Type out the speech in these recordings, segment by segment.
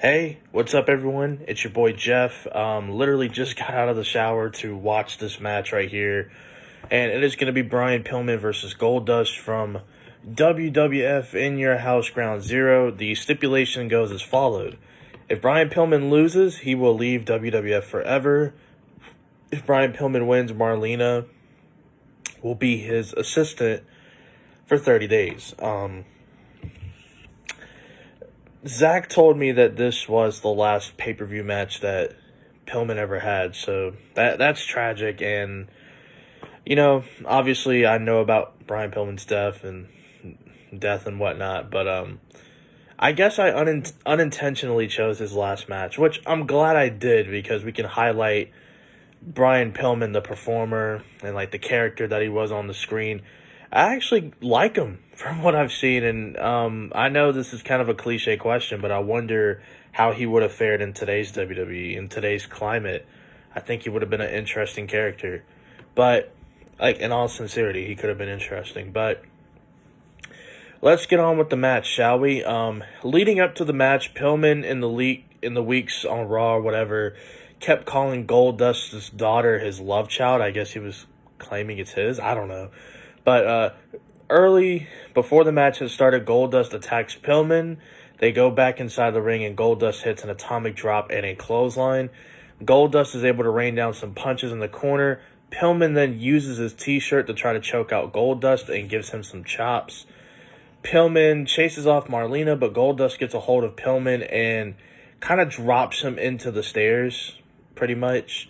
Hey, what's up, everyone? It's your boy Jeff. Literally just got out of the shower to watch this match right here, and it is going to be Brian Pillman versus Goldust from WWF In Your House Ground Zero. The stipulation goes as followed: if Brian Pillman loses, he will leave WWF forever. If Brian Pillman wins, Marlena will be his assistant for 30 days. Zach told me that this was the last pay-per-view match that Pillman ever had, so that's tragic. And obviously, I know about Brian Pillman's death and whatnot, but I guess I unintentionally chose his last match, which I'm glad I did because we can highlight Brian Pillman, the performer, and like the character that he was on the screen. I actually like him from what I've seen, and I know this is kind of a cliche question, but I wonder how he would have fared in today's WWE, in today's climate. I think he would have been an interesting character, but like in all sincerity, he could have been interesting. But let's get on with the match, shall we? Leading up to the match, Pillman in the weeks on Raw or whatever kept calling Goldust's daughter his love child. I guess he was claiming it's his. I don't know. But early, before the match has started, Goldust attacks Pillman. They go back inside the ring, and Goldust hits an atomic drop and a clothesline. Goldust is able to rain down some punches in the corner. Pillman then uses his t-shirt to try to choke out Goldust and gives him some chops. Pillman chases off Marlena, but Goldust gets a hold of Pillman and kind of drops him into the stairs, pretty much.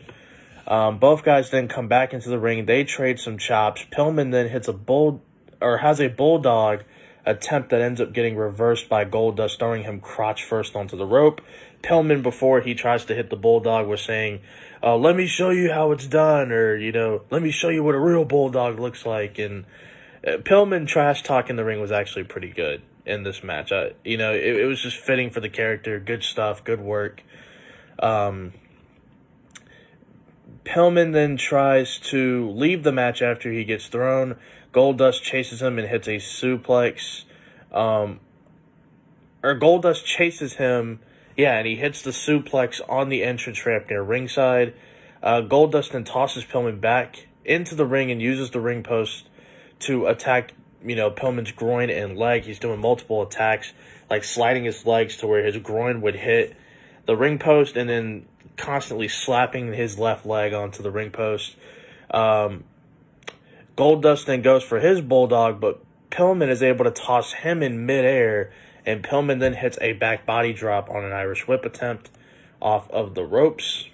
Both guys then come back into the ring. They trade some chops. Pillman then has a bulldog attempt that ends up getting reversed by Goldust, throwing him crotch first onto the rope. Pillman, before he tries to hit the bulldog, was saying, let me show you how it's done, or, let me show you what a real bulldog looks like. And Pillman trash talk in the ring was actually pretty good in this match. It was just fitting for the character. Good stuff, good work. Pillman then tries to leave the match after he gets thrown. Goldust chases him and hits a suplex. Goldust chases him, and he hits the suplex on the entrance ramp near ringside. Goldust then tosses Pillman back into the ring and uses the ring post to attack, Pillman's groin and leg. He's doing multiple attacks, like sliding his legs to where his groin would hit the ring post and then constantly slapping his left leg onto the ring post. Goldust then goes for his bulldog, but Pillman is able to toss him in midair, and Pillman then hits a back body drop on an Irish whip attempt off of the ropes.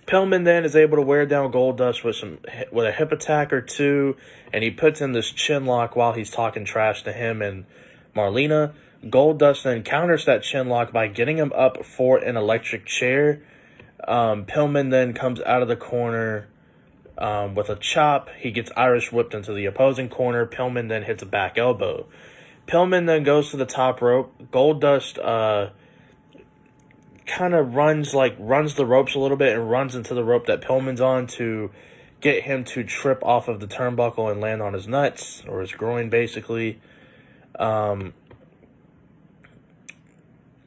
Pillman then is able to wear down Goldust with a hip attack or two, and he puts in this chin lock while he's talking trash to him and Marlena. Goldust then counters that chin lock by getting him up for an electric chair. Pillman then comes out of the corner with a chop. He gets Irish whipped into the opposing corner. Pillman then hits a back elbow. Pillman then goes to the top rope. Goldust kind of runs the ropes a little bit and runs into the rope that Pillman's on to get him to trip off of the turnbuckle and land on his nuts, or his groin, basically.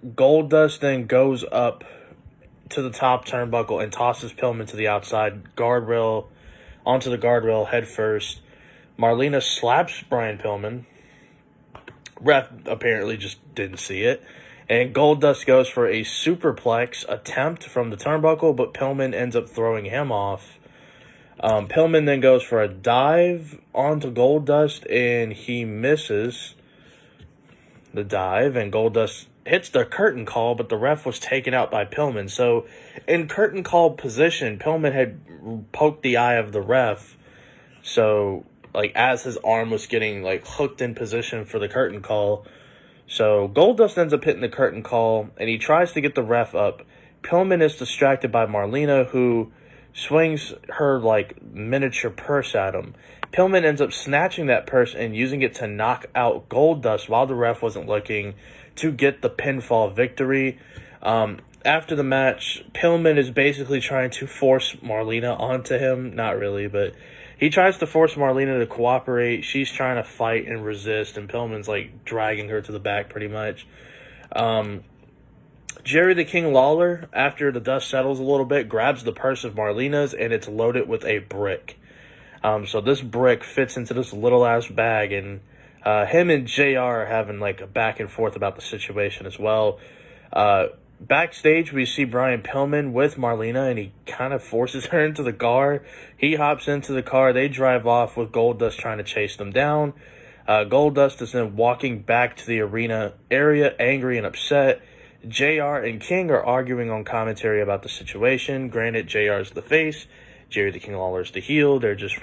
Goldust then goes up to the top turnbuckle and tosses Pillman to the outside guardrail, onto the guardrail head first. Marlena slaps Brian Pillman. Ref apparently just didn't see it. And Goldust goes for a superplex attempt from the turnbuckle, but Pillman ends up throwing him off. Pillman then goes for a dive onto Goldust, and he misses the dive, and Goldust hits the curtain call, but the ref was taken out by Pillman. So in curtain call position, Pillman had poked the eye of the ref. So as his arm was getting hooked in position for the curtain call. So Goldust ends up hitting the curtain call, and he tries to get the ref up. Pillman is distracted by Marlena, who swings her miniature purse at him. Pillman ends up snatching that purse and using it to knock out Goldust while the ref wasn't looking, to get the pinfall victory. After the match, Pillman is basically trying to force Marlena onto him. Not really, but he tries to force Marlena to cooperate. She's trying to fight and resist, and Pillman's dragging her to the back pretty much. Jerry the King Lawler, after the dust settles a little bit, grabs the purse of Marlena's, and it's loaded with a brick. So this brick fits into this little ass bag, and him and JR are having like a back and forth about the situation as well. Backstage, we see Brian Pillman with Marlena, and he kind of forces her into the car. He hops into the car. They drive off with Goldust trying to chase them down. Goldust is then walking back to the arena area, angry and upset. JR and King are arguing on commentary about the situation. Granted, JR's the face, Jerry the King Lawler's the heel. They're just,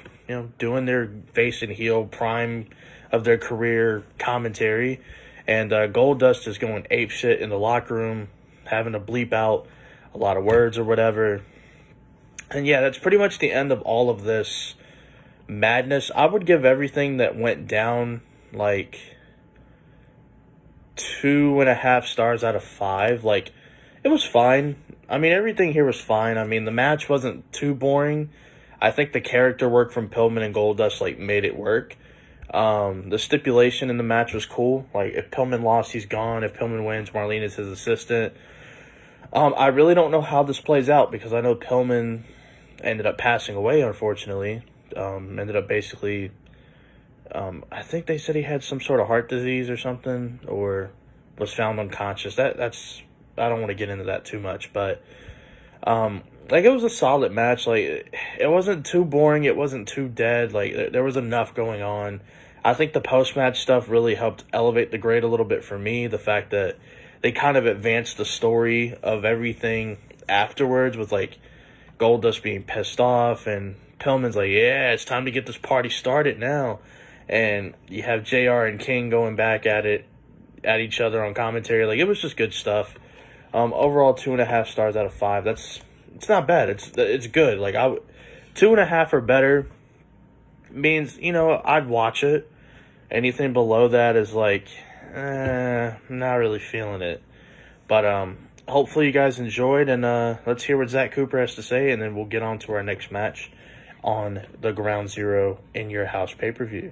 doing their face and heel prime of their career commentary. And Goldust is going apeshit in the locker room, having to bleep out a lot of words or whatever. And yeah, that's pretty much the end of all of this madness. I would give everything that went down like 2.5 stars out of 5. Like, it was fine. I mean, everything here was fine. I mean, the match wasn't too boring. I think the character work from Pillman and Goldust like made it work. The stipulation in the match was cool. Like, if Pillman lost, he's gone. If Pillman wins, Marlene is his assistant. I really don't know how this plays out, because I know Pillman ended up passing away, unfortunately. Ended up basically, I think they said he had some sort of heart disease or something, or was found unconscious. That's I don't want to get into that too much, but like, it was a solid match. Like, it wasn't too boring, it wasn't too dead. Like, there was enough going on. I think the post-match stuff really helped elevate the grade a little bit for me. The fact that they kind of advanced the story of everything afterwards, with like Goldust being pissed off and Pillman's like, yeah, it's time to get this party started now. And you have JR and King going back at each other on commentary. Like, it was just good stuff. Overall, 2.5 stars out of 5. It's not bad. It's good. Like, 2.5 or better means, I'd watch it. Anything below that is like, not really feeling it. But hopefully you guys enjoyed, and let's hear what Zach Cooper has to say, and then we'll get on to our next match on the Ground Zero In Your House pay-per-view.